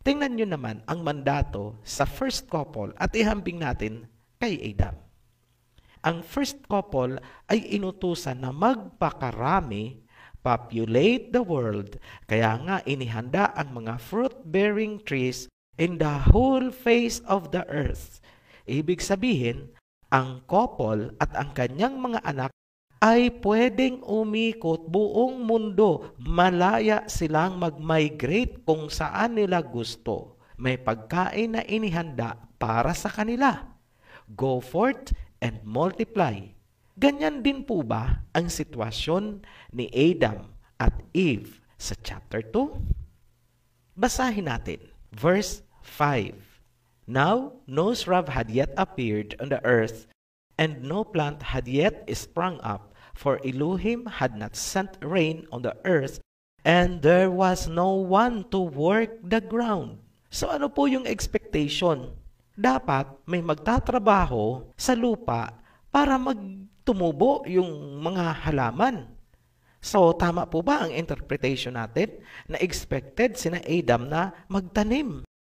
Tingnan nyo naman ang mandato sa first couple at ihambing natin kay Adam. Ang first couple ay inutusan na magpakarami, populate the world, kaya nga inihanda ang mga fruit-bearing trees in the whole face of the earth. Ibig sabihin, ang couple at ang kanyang mga anak ay pwedeng umikot buong mundo. Malaya silang mag-migrate kung saan nila gusto. May pagkain na inihanda para sa kanila. Go forth and multiply. Ganyan din po ba ang sitwasyon ni Adam at Eve sa chapter 2? Basahin natin. Verse 5. Now no shrub had yet appeared on the earth, and no plant had yet sprung up, for Elohim had not sent rain on the earth, and there was no one to work the ground. So ano po yung expectation? Dapat may magtatrabaho sa lupa para magtumubo yung mga halaman. So tama po ba ang interpretation natin na expected sina Adam na magtanim?